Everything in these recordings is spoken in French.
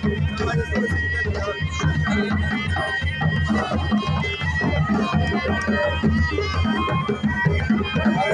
Voilà, ça va. Ah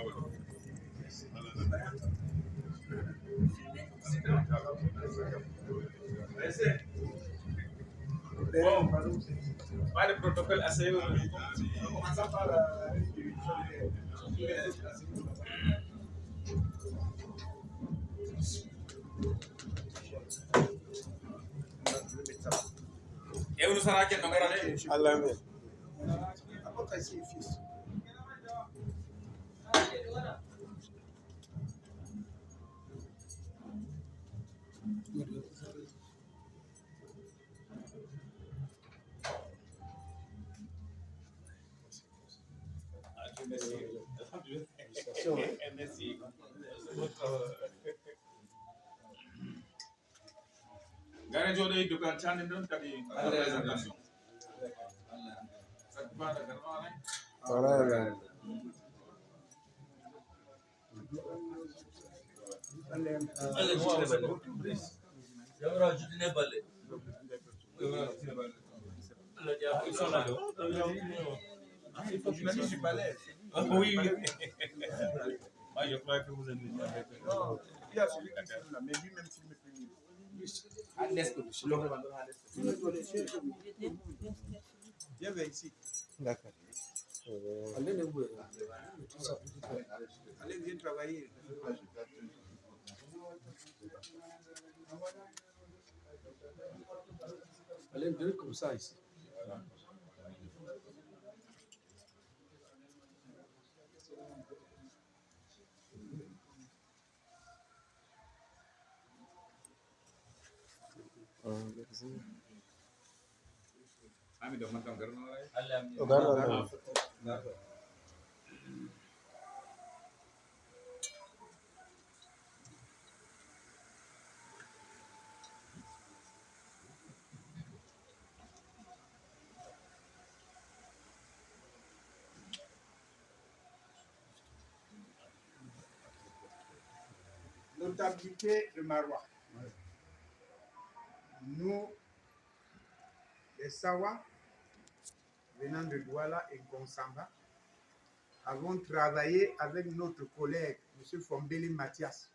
ouais. Bon, pas le protocole assez. En commençant par la et où nous sera quel numéro allé? Allah. Merci. Gare jode dukan channel don kadi présentation. Voilà. Je suis pas l'aise. Oui, oui. Moi, je crois que vous êtes déjà avec eux. Non, il y a celui qui filme là, mais lui-même filme plus mieux. Viens vers ici. D'accord. Allez, viens travailler. Allez, viens comme ça ici. Notabilité de Marois. Nous, les Sawa, venant de Douala et Gonsamba, avons travaillé avec notre collègue, M. Fombeli Mathias,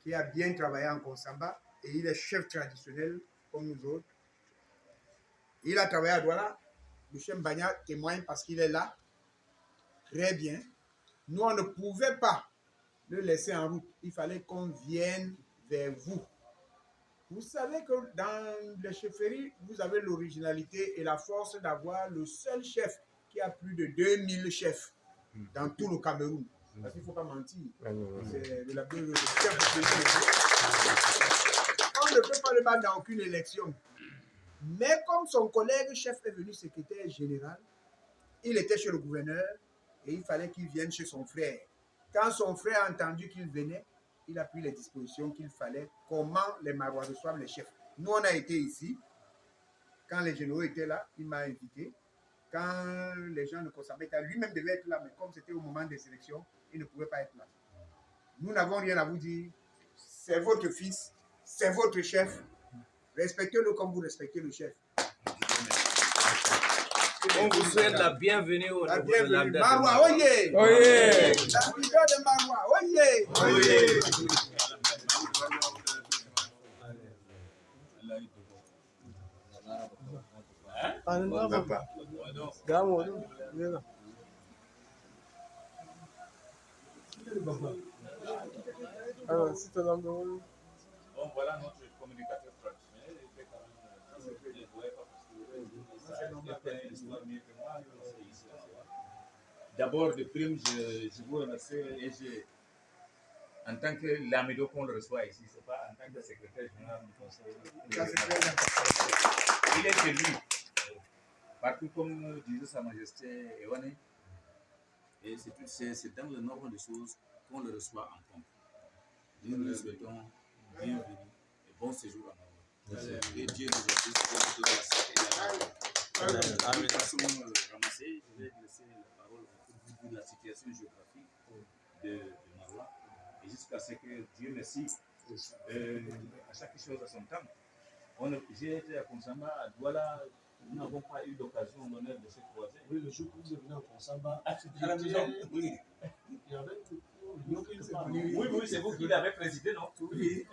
qui a bien travaillé en Gonsamba et il est chef traditionnel comme nous autres. Il a travaillé à Douala M. Mbagna témoigne parce qu'il est là. Très bien. Nous, on ne pouvait pas le laisser en route. Il fallait qu'on vienne vers vous. Vous savez que dans les chefferies, vous avez l'originalité et la force d'avoir le seul chef qui a plus de 2000 chefs dans tout le Cameroun. Parce qu'il ne faut pas mentir. C'est de la on ne peut pas le battre dans aucune élection. Mais comme son collègue chef est venu secrétaire général, il était chez le gouverneur et il fallait qu'il vienne chez son frère. Quand son frère a entendu qu'il venait, il a pris les dispositions qu'il fallait, comment les Marois reçoivent les chefs. Nous, on a été ici. Quand les généraux étaient là, il m'a invité. Quand les gens ne consommaient pas, lui-même devait être là, mais comme c'était au moment des élections, il ne pouvait pas être là. Nous n'avons rien à vous dire. C'est votre fils, c'est votre chef. Respectez-le comme vous respectez le chef. On vous souhaite la bienvenue au La niveau de bienvenue. l'Amda. Marois, oyez! Oyez! La leader de Marois, oyez! Oyez! Bon, voilà notre communicateur traditionnel. Il fait quand même, je ne voyais pas parce que l'histoire mieux que moi. D'abord, de prime, je vous remercie et en tant que l'amido qu'on le reçoit ici, ce n'est pas en tant que secrétaire général du conseil. Il est chez lui. Partout comme disait Sa Majesté Ewane, et c'est dans le nombre de choses qu'on le reçoit en compte. Nous lui souhaitons bienvenue et bon séjour en Maroc. Et Dieu nous assiste pour toute la santé. De façon ramassée, je vais laisser la parole pour vous dire la situation géographique de Maroc. Et jusqu'à ce que Dieu merci, à chaque chose à son temps. J'ai été à Konsamba, à Douala. Nous n'avons pas eu l'occasion, l'honneur de se croiser. Oui, le jour où vous êtes venu à Konsamba, à la maison. Oui. Il y avait Oui, c'est vous qui l'avez présidé, non? Oui.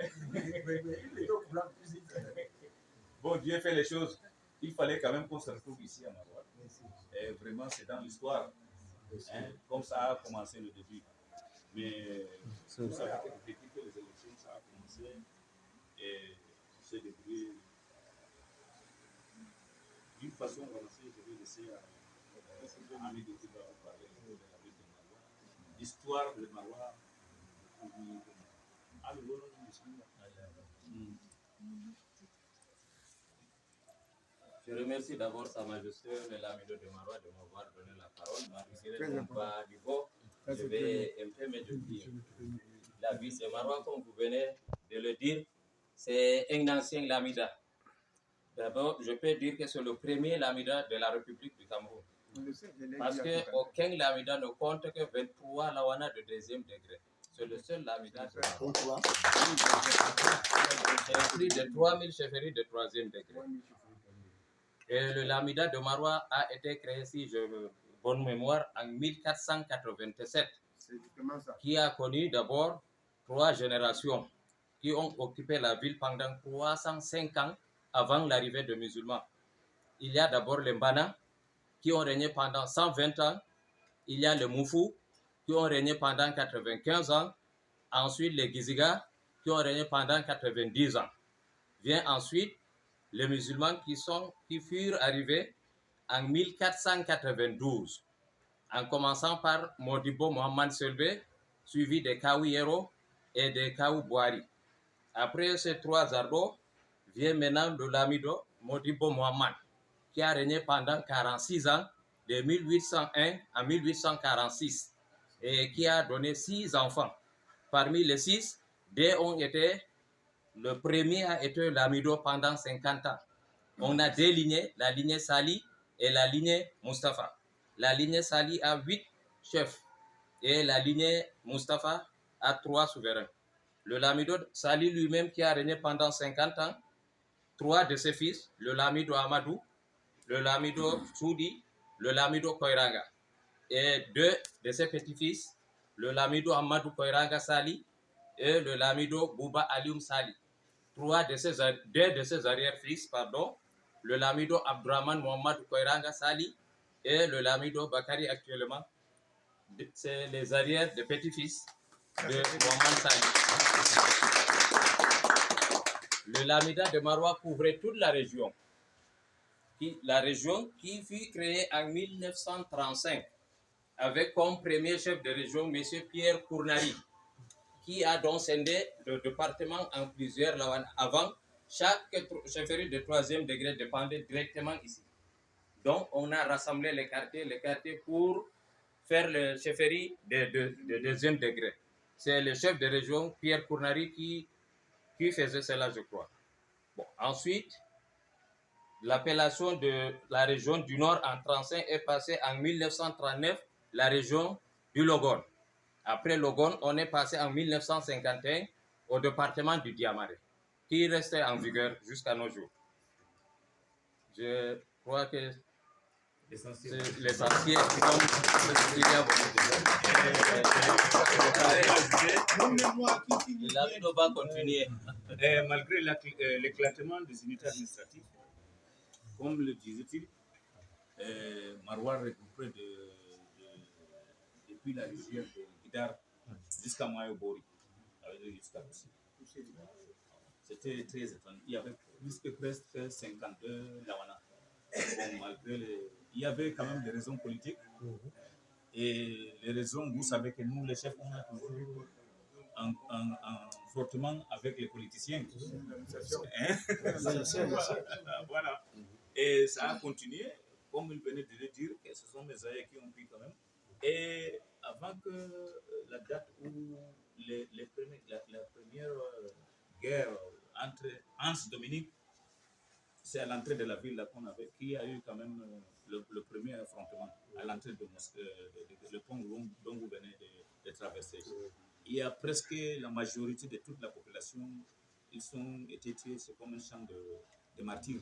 Bon, Dieu fait les choses. Il fallait quand même qu'on se retrouve ici à Maroc. Et vraiment, c'est dans l'histoire. Hein, comme ça a commencé le début. Mais vous savez que depuis que les élections, ça a commencé. Et ce début. D'une façon avancée, je vais laisser à ami de Tiba vous parler de la ville de Marois. L'histoire de Marois. Je remercie d'abord Sa Majesté l'amido de Marois de m'avoir donné la parole. Malgré non pas du beau, je vais un peu me dire. La ville de Marois, comme vous venez de le dire, c'est un ancien lamida. D'abord, je peux dire que c'est le premier lamida de la République du Cameroun. Parce qu'aucun lamida ne compte que 23 lawana de deuxième degré. C'est le seul lamida. C'est plus de 3000 chefferies de troisième degré. Et le lamida de Marois a été créé, si je bonne mémoire, en 1487. Qui a connu d'abord 3 générations qui ont occupé la ville pendant 305 ans avant l'arrivée des musulmans. Il y a d'abord les Mbana qui ont régné pendant 120 ans. Il y a les Moufou qui ont régné pendant 95 ans. Ensuite, les Giziga qui ont régné pendant 90 ans. Vient ensuite les musulmans qui furent arrivés en 1492, en commençant par Modibo Mohamed Selbe, suivi des Kawiyero et des Kawouboari. Après ces 3 ardos, vient maintenant le lamido Modibo Mohamed, qui a régné pendant 46 ans, de 1801 à 1846, et qui a donné 6 enfants. Parmi les 6, 2 ont été, le premier a été lamido pendant 50 ans. On a 2 lignées, la lignée Sali et la lignée Mustafa. La lignée Sali a 8 chefs et la lignée Mustafa a 3 souverains. Le lamido Sali lui-même qui a régné pendant 50 ans, 3 de ses fils, le lamido Amadou, le lamido Soudi, le lamido Koiranga. Et 2 de ses petits-fils, le lamido Amadou Koiranga Sali et le lamido Bouba Alioum Sali. 2 de ses arrière-fils, le Lamido Abdurrahman Mohamed Koiranga Sali et le Lamido Bakari actuellement. C'est les arrières des petits-fils de Mohamed Sali. Le Lamida de Maroua couvrait toute la région qui fut créée en 1935 avec comme premier chef de région M. Pierre Kournari, qui a donc scindé le département en plusieurs lawanas. Avant, chaque chefferie de 3e degré dépendait directement ici. Donc, on a rassemblé les quartiers pour faire le chefferie de 2e degré. C'est le chef de région, Pierre Kournari, qui faisait cela, je crois. Bon, ensuite, l'appellation de la région du Nord en 1935 est passée en 1939, la région du Logone. Après Logone, on est passé en 1951 au département du Diamaré, qui restait en vigueur jusqu'à nos jours. Je crois que c'est l'essentiel, comme il y a beaucoup de la va continuer. Malgré l'éclatement des unités administratives, comme le disait-il, Maroua recoupait depuis la rivière de Guidar jusqu'à Mayobori. C'était très étonnant. Il y avait plus que presque 52 lawanas. Bon, malgré il y avait quand même des raisons politiques. Et les raisons, vous savez que nous, les chefs, on a toujours un frottement avec les politiciens. Hein? Voilà. Et ça a continué, comme il venait de le dire, que ce sont mes aïeux qui ont pris quand même. Et avant que la date où la première guerre entre Hans Dominique, c'est à l'entrée de la ville là qu'on avait, qui a eu quand même le premier affrontement à l'entrée de le pont dont vous venez de traverser. Il y a presque la majorité de toute la population, ils ont été tués, c'est comme un champ de martyrs.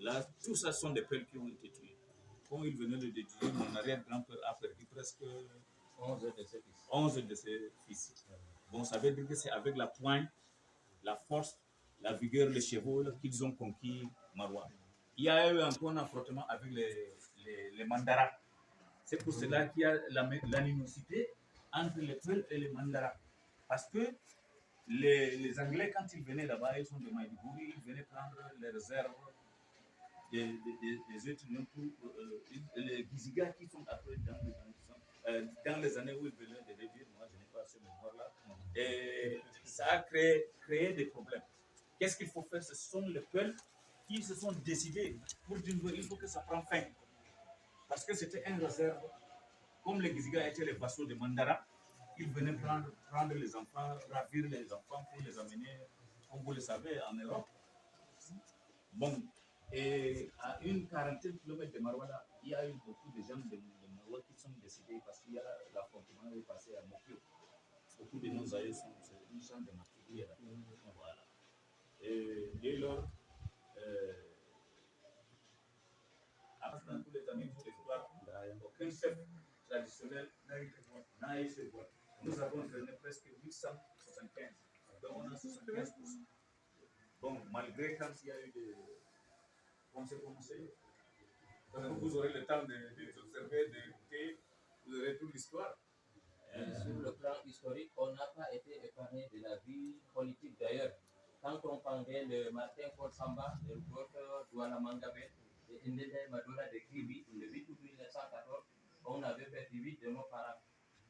Là, tout ça sont des peuples qui ont été tués. Quand il venait de le dire, mon arrière-grand-père a perdu presque 11 de ses fils. Bon, ça veut dire que c'est avec la poigne, la force, la vigueur, les chevaux qu'ils ont conquis Maroua. Il y a eu encore un affrontement avec les Mandara. C'est pour cela qu'il y a l'animosité entre les Peuls et les Mandara. Parce que les Anglais, quand ils venaient là-bas, ils sont de Maïdigouri, ils venaient prendre les réserves des êtres humains pour les Gizigas qui sont après dans les années où ils venaient de le dire, moi je n'ai pas ce mémoire-là. Et ça a créé des problèmes. Qu'est-ce qu'il faut faire? Ce sont les Peuls qui se sont décidés pour dire il faut que ça prenne fin. Parce que c'était un réserve. Comme les Gizigas étaient les vassaux de Mandara, ils venaient prendre les enfants, ravir les enfants pour les amener, comme vous le savez, en Europe. Bon, et à une quarantaine de kilomètres de Maroua, il y a eu beaucoup de gens de Maroua qui sont décédés parce qu'il y a l'affrontement est passé à Mokyo. Beaucoup de nos aïeux sont une chambre de martyrs. Voilà. Et dès lors, après tous les années de l'histoire, aucun chef traditionnel n'a eu ce voix. Nous avons donné presque 875. Donc on a 75%. Bon, malgré quand il y a eu des. On s'est commencé. Donc vous aurez le temps d'observer, d'écouter, vous aurez toute l'histoire. Sur le plan historique, on n'a pas été épargné de la vie politique d'ailleurs. Quand on prendrait le Martin Paul Samba, le docteur Douala Mangabe, et Ndede Madura de Kribi, le 8 août 1914, on avait perdu 8 de nos parents.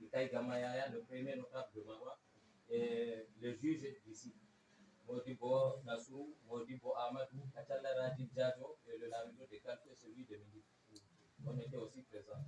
Itaï Gamayaya, le premier notable de Maroua, et le juge d'ici. Modibo Nassou, Modibo Amadou, Kachala Radid Djadjo et le Lamido de Kalfé, celui de Midi. On était aussi présents.